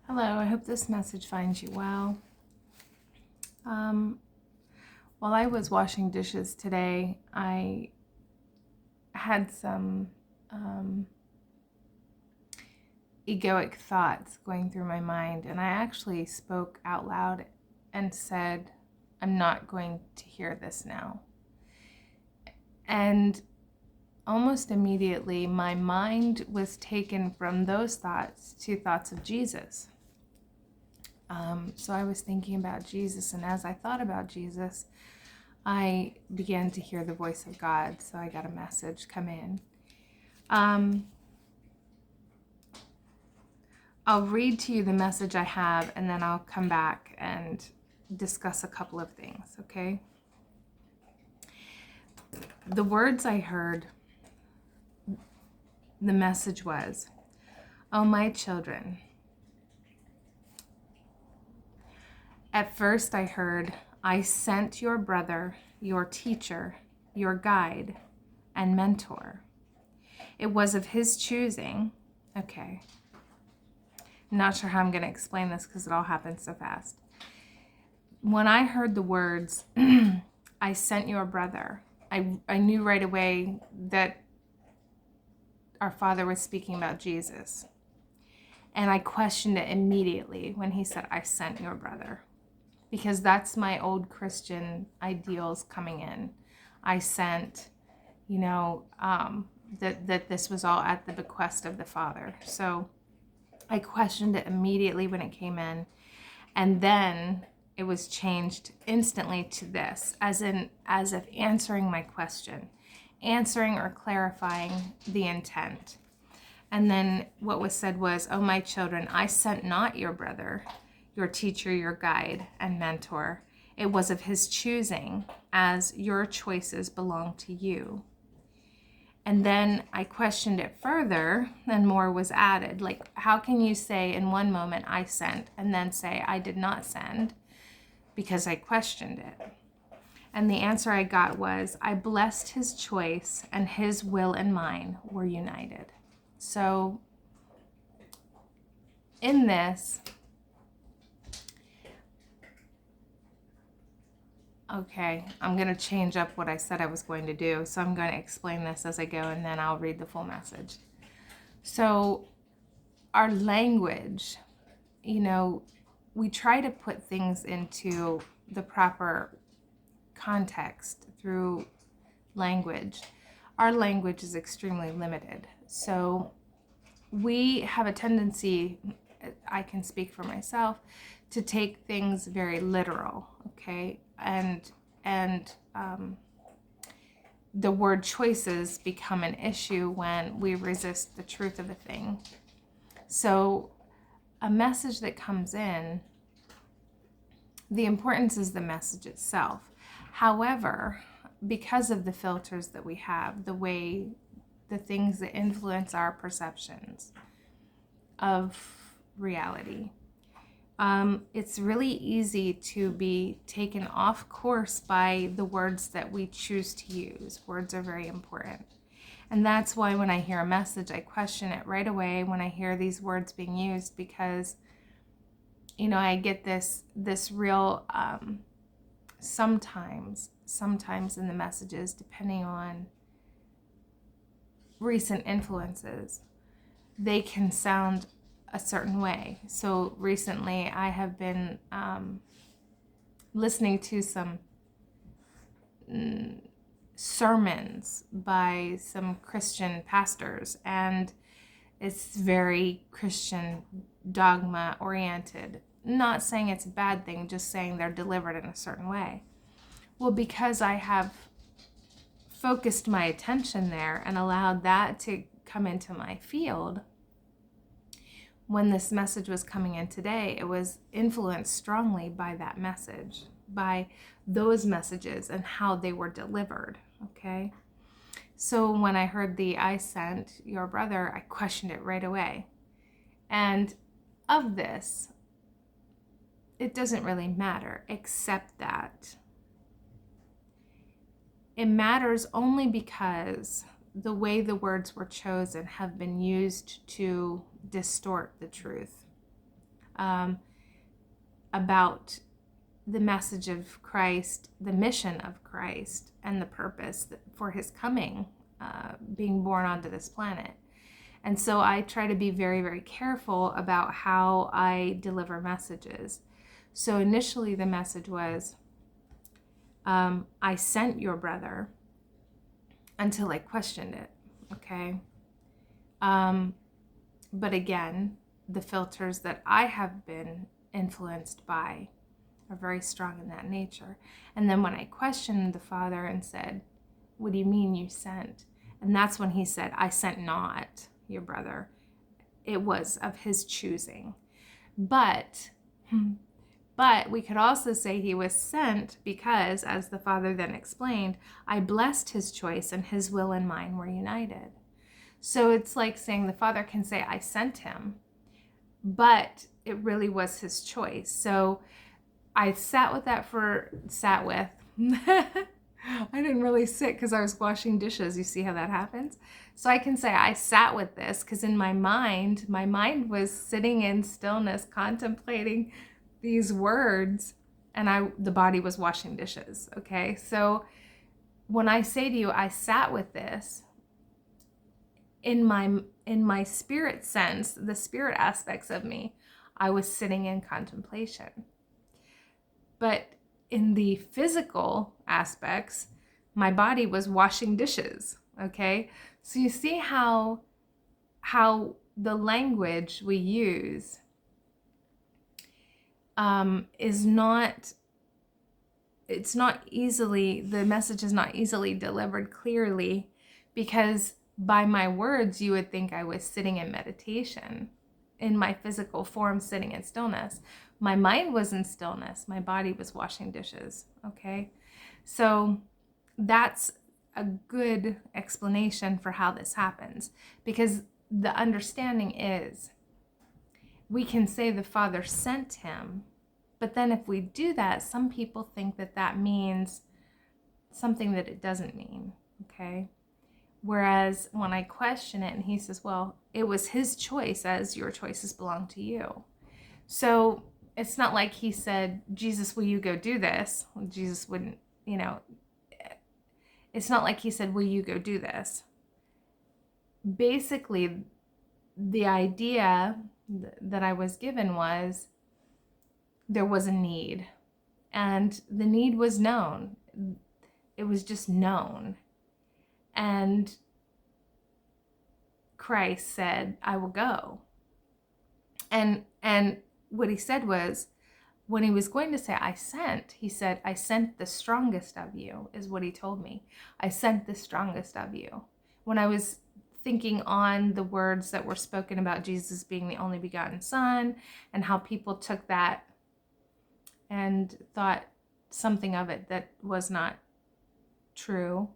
Hello, I hope this message finds you well. Um, while I was washing dishes today, I had some egoic thoughts going through my mind, and I actually spoke out loud and said, I'm not going to hear this now. And almost immediately, my mind was taken from those thoughts to thoughts of Jesus. So I was thinking about Jesus, and as I thought about Jesus, I began to hear the voice of God. So I got a message come in. I'll read to you the message I have, and then I'll come back and discuss a couple of things, okay? The words I heard, the message was, "Oh, my children." At first I heard, "I sent your brother, your teacher, your guide, and mentor. It was of his choosing." Okay. I'm not sure how I'm going to explain this because it all happened so fast. When I heard the words, "I sent your brother," I knew right away that our Father was speaking about Jesus. And I questioned it immediately when he said, "I sent your brother." Because that's my old Christian ideals coming in. I sent, that this was all at the bequest of the Father. So I questioned it immediately when it came in. And then it was changed instantly to this, as if answering my question, answering or clarifying the intent. And then what was said was, "Oh, my children, I sent not your brother, your teacher, your guide, and mentor. It was of his choosing, as your choices belong to you." And then I questioned it further, and more was added. Like, how can you say in one moment, "I sent," and then say, "I did not send," because I questioned it? And the answer I got was, "I blessed his choice, and his will and mine were united." So in this, okay, I'm going to change up what I said I was going to do. So I'm going to explain this as I go, and then I'll read the full message. So our language, we try to put things into the proper context through language. Our language is extremely limited. So we have a tendency, I can speak for myself, to take things very literal, okay? And the word choices become an issue when we resist the truth of a thing. So a message that comes in, the importance is the message itself. However, because of the filters that we have, the things that influence our perceptions of reality, it's really easy to be taken off course by the words that we choose to use. Words are very important. And that's why when I hear a message, I question it right away when I hear these words being used, because, I get this real, sometimes in the messages, depending on recent influences, they can sound a certain way. So recently I have been listening to some sermons by some Christian pastors, and it's very Christian dogma oriented. Not saying it's a bad thing, just saying they're delivered in a certain way. Well, because I have focused my attention there and allowed that to come into my field, when this message was coming in today, it was influenced strongly by that message, by those messages and how they were delivered, okay? So when I heard the "I sent your brother," I questioned it right away. And of this, it doesn't really matter, except that it matters only because the way the words were chosen have been used to distort the truth about the message of Christ, the mission of Christ, and the purpose for his coming, being born onto this planet. And so I try to be very, very careful about how I deliver messages. So initially the message was, I sent your brother, until I questioned it, okay? But again, the filters that I have been influenced by are very strong in that nature. And then when I questioned the Father and said, what do you mean you sent? And that's when he said, I sent not your brother. It was of his choosing. But we could also say he was sent because, as the Father then explained, I blessed his choice and his will and mine were united. So it's like saying the Father can say, I sent him, but it really was his choice. So I sat with. I didn't really sit because I was washing dishes. You see how that happens? So I can say I sat with this because in my mind was sitting in stillness, contemplating these words, and the body was washing dishes, okay? So when I say to you, I sat with this, in my spirit sense, the spirit aspects of me, I was sitting in contemplation. But in the physical aspects, my body was washing dishes, okay? So you see how the language we use is not, it's not easily, the message is not easily delivered clearly, because by my words, you would think I was sitting in meditation, in my physical form, sitting in stillness. My mind was in stillness. My body was washing dishes, okay? So that's a good explanation for how this happens, because the understanding is we can say the Father sent him, but then if we do that, some people think that that means something that it doesn't mean, okay? Whereas when I question it and he says, well, it was his choice as your choices belong to you. So it's not like he said, Jesus, will you go do this? Jesus wouldn't, it's not like he said, will you go do this? Basically, the idea that I was given was there was a need, and the need was known. It was just known. And Christ said, I will go. And what he said was, when he was going to say, I sent, he said, I sent the strongest of you, is what he told me. I sent the strongest of you. When I was thinking on the words that were spoken about Jesus being the only begotten Son, and how people took that and thought something of it that was not true.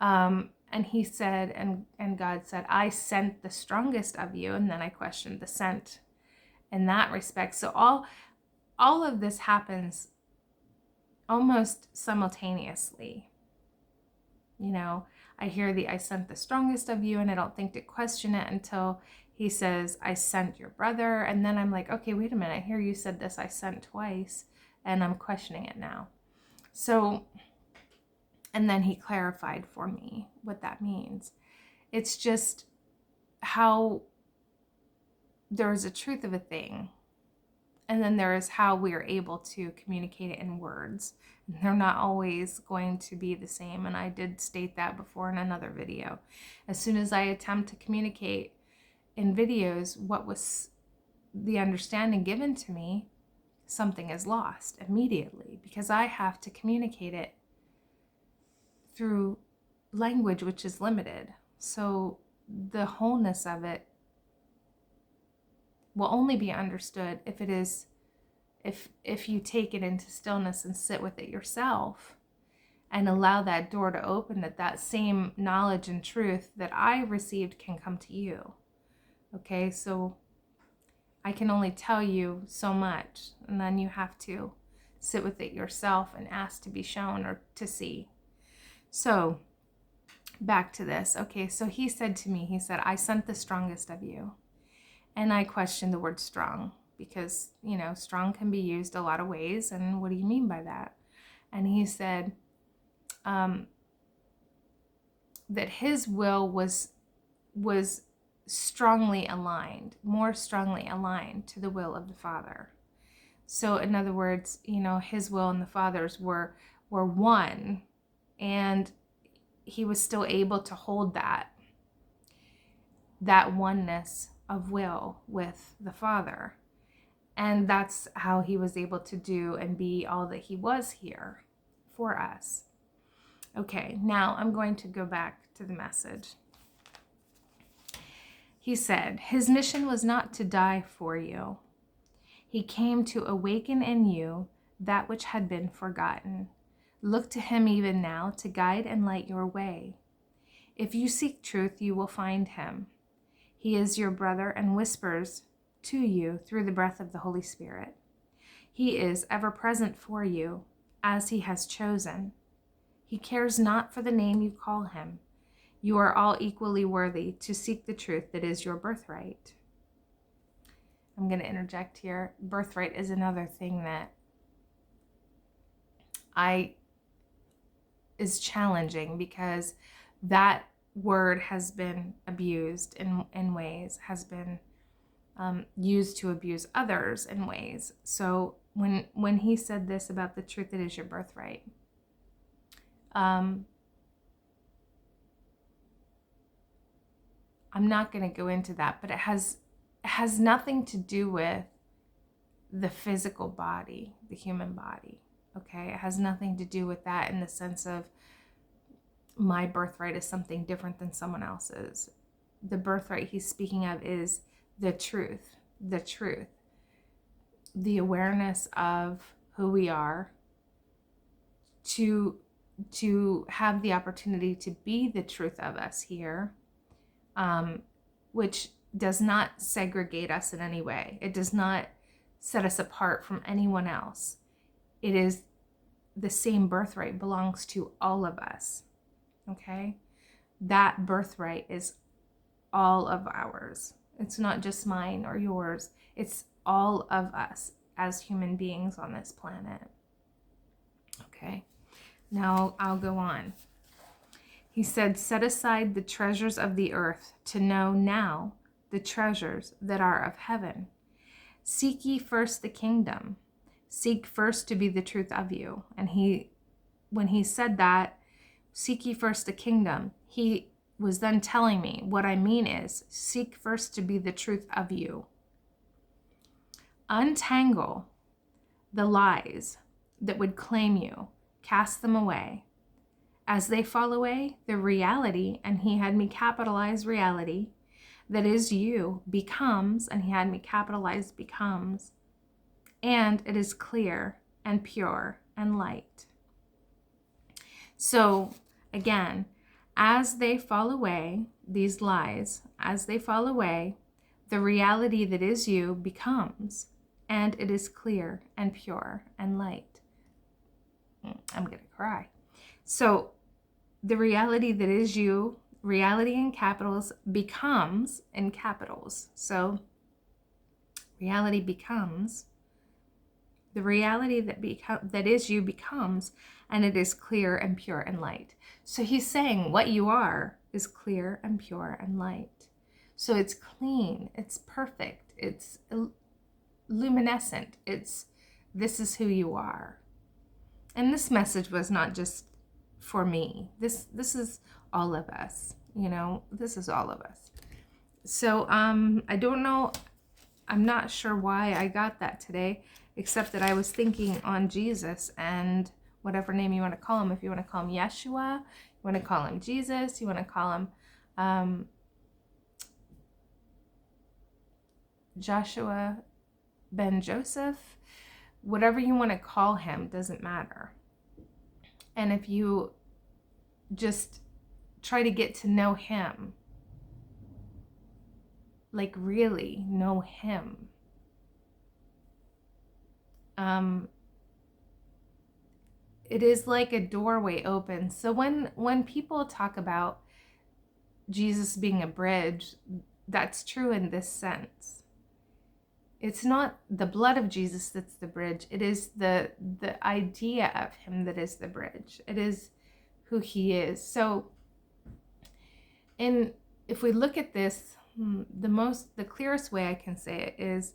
And he said, and God said, I sent the strongest of you. And then I questioned the sent in that respect. So all of this happens almost simultaneously. I hear I sent the strongest of you, and I don't think to question it until he says, I sent your brother. And then I'm like, okay, wait a minute. I hear you said this, I sent twice, and I'm questioning it now. So, and then he clarified for me what that means. It's just how there is a truth of a thing, and then there is how we are able to communicate it in words. They're not always going to be the same, and I did state that before in another video. As soon as I attempt to communicate in videos what was the understanding given to me, something is lost immediately, because I have to communicate it through language which is limited. So the wholeness of it will only be understood if it is, if you take it into stillness and sit with it yourself and allow that door to open, that same knowledge and truth that I received can come to you. Okay, so I can only tell you so much, and then you have to sit with it yourself and ask to be shown or to see. So back to this. Okay, so he said to me, he said, I sent the strongest of you. And I questioned the word strong. because, strong can be used a lot of ways. And what do you mean by that? And he said that his will was strongly aligned, more strongly aligned to the will of the Father. So in other words, his will and the Father's were one, and he was still able to hold that oneness of will with the Father. And that's how he was able to do and be all that he was here for us. Okay, now I'm going to go back to the message. He said, his mission was not to die for you. He came to awaken in you that which had been forgotten. Look to him even now to guide and light your way. If you seek truth, you will find him. He is your brother and whispers to you through the breath of the Holy Spirit. He is ever present for you as he has chosen. He cares not for the name you call him. You are all equally worthy to seek the truth that is your birthright. I'm going to interject here. Birthright is another thing that is challenging, because that word has been abused in ways, has been used to abuse others in ways. So when he said this about the truth that is your birthright, I'm not going to go into that, but it has nothing to do with the physical body, the human body. Okay, it has nothing to do with that in the sense of my birthright is something different than someone else's. The birthright he's speaking of is the truth, the awareness of who we are, to have the opportunity to be the truth of us here, which does not segregate us in any way. It does not set us apart from anyone else. It is the same birthright, belongs to all of us. Okay? That birthright is all of ours. It's not just mine or yours. It's all of us as human beings on this planet. Okay? Now I'll go on. He said, set aside the treasures of the earth to know now the treasures that are of heaven. Seek ye first the kingdom. Seek first to be the truth of you. And when he said that, seek ye first the kingdom, he was then telling me what I mean is seek first to be the truth of you. Untangle the lies that would claim you. Cast them away. As they fall away, the reality, and he had me capitalize reality, that is you, becomes, and he had me capitalize becomes, and it is clear and pure and light. So again, as they fall away, these lies, as they fall away, the reality that is you becomes, and it is clear and pure and light. I'm going to cry. So the reality that is you, reality in capitals, becomes in capitals. So reality becomes, the reality that is you becomes, and it is clear and pure and light. So he's saying what you are is clear and pure and light. So it's clean, it's perfect, it's luminescent, this is who you are. And this message was not just for me. This is all of us, this is all of us. So I don't know, I'm not sure why I got that today, except that I was thinking on Jesus and whatever name you want to call him. If you want to call him Yeshua, you want to call him Jesus, you want to call him Joshua ben Joseph, whatever you want to call him, doesn't matter. And if you just try to get to know him, like really know him, it is like a doorway open. So when people talk about Jesus being a bridge, that's true in this sense. It's not the blood of Jesus that's the bridge. It is the idea of him that is the bridge. It is who he is. So if we look at this, the clearest way I can say it is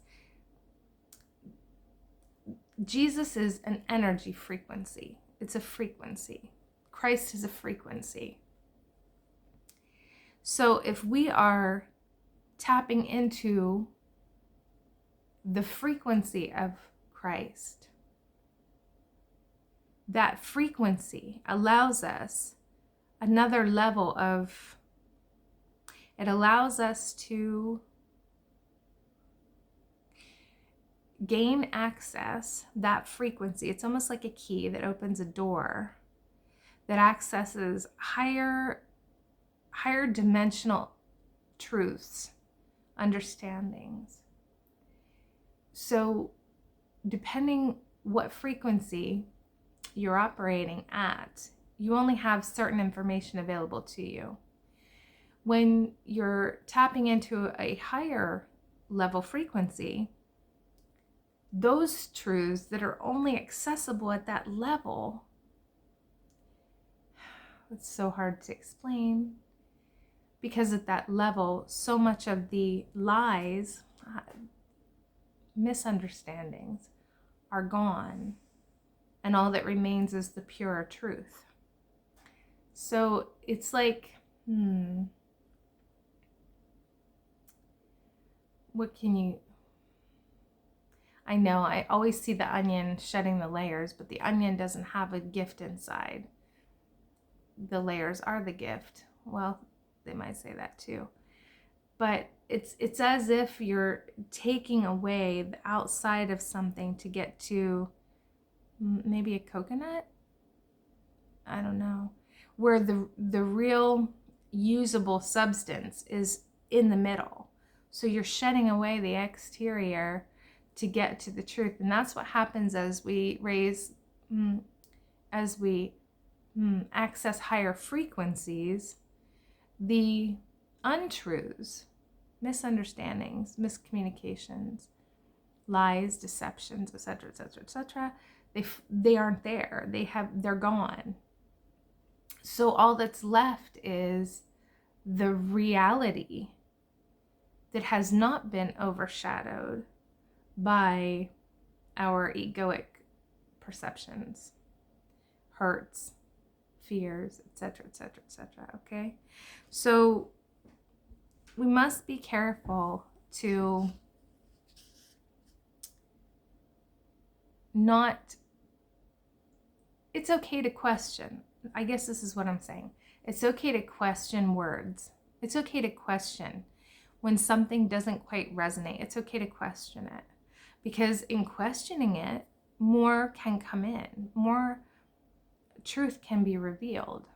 Jesus is an energy frequency. It's a frequency. Christ is a frequency. So if we are tapping into the frequency of Christ, that frequency allows us another level of, it allows us to gain access, that frequency. It's almost like a key that opens a door that accesses higher dimensional truths, understandings. So depending what frequency you're operating at, you only have certain information available to you. When you're tapping into a higher level frequency, those truths that are only accessible at that level, it's so hard to explain, because at that level, so much of the lies, misunderstandings are gone, and all that remains is the pure truth. So it's like, what can you, I know I always see the onion shedding the layers, but the onion doesn't have a gift inside. The layers are the gift. Well, they might say that too. But it's as if you're taking away the outside of something to get to maybe a coconut? I don't know. Where the real usable substance is in the middle. So you're shedding away the exterior to get to the truth. And that's what happens as we access higher frequencies. The untruths, misunderstandings, miscommunications, lies, deceptions, etc., etc., etc., they aren't there. They're gone. So all that's left is the reality that has not been overshadowed by our egoic perceptions, hurts, fears, etc., etc., etc. Okay? So we must be careful to not, it's okay to question. I guess this is what I'm saying. It's okay to question words. It's okay to question when something doesn't quite resonate. It's okay to question it, because in questioning it, more can come in, more truth can be revealed.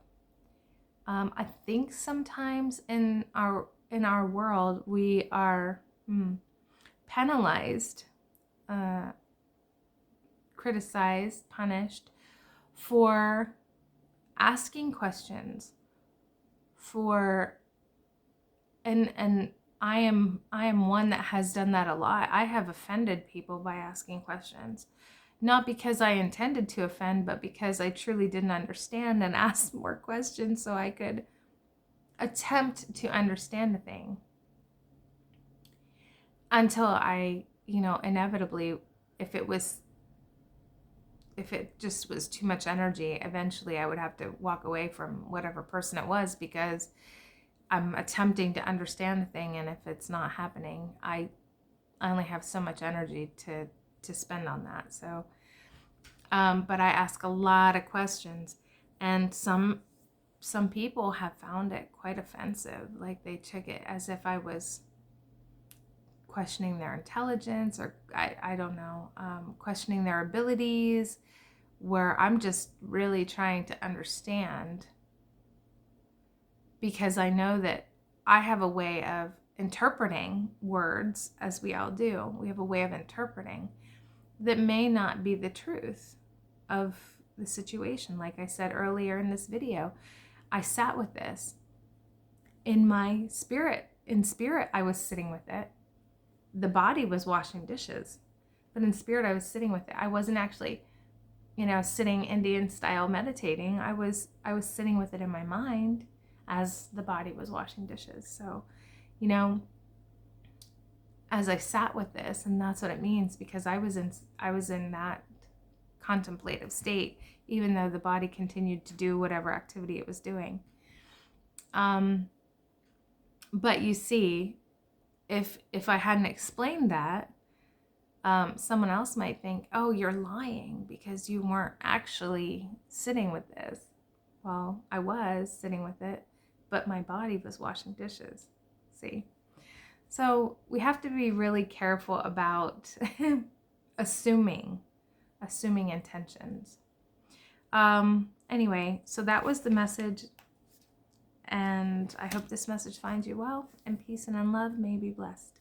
I think sometimes in our world we are penalized, criticized, punished for asking questions, and I am one that has done that a lot. I have offended people by asking questions, not because I intended to offend, but because I truly didn't understand and asked more questions so I could attempt to understand the thing, until I, inevitably, if it just was too much energy, eventually I would have to walk away from whatever person it was, because I'm attempting to understand the thing, and if it's not happening, I only have so much energy to spend on that. So, but I ask a lot of questions, and some people have found it quite offensive. Like they took it as if I was questioning their intelligence, or I don't know, questioning their abilities, where I'm just really trying to understand, because I know that I have a way of interpreting words, as we all do. We have a way of interpreting that may not be the truth of the situation. Like I said earlier in this video, I sat with this in my spirit. In spirit, I was sitting with it. the body was washing dishes, but in spirit I was sitting with it. I wasn't actually, sitting Indian style meditating. I was sitting with it in my mind as the body was washing dishes. So, as I sat with this, and that's what it means, because I was in that contemplative state, even though the body continued to do whatever activity it was doing. But you see, if I hadn't explained that, someone else might think, oh, you're lying because you weren't actually sitting with this. Well, I was sitting with it, but my body was washing dishes. See? So we have to be really careful about assuming intentions. Anyway, so that was the message, and I hope this message finds you well, and peace and love may be blessed.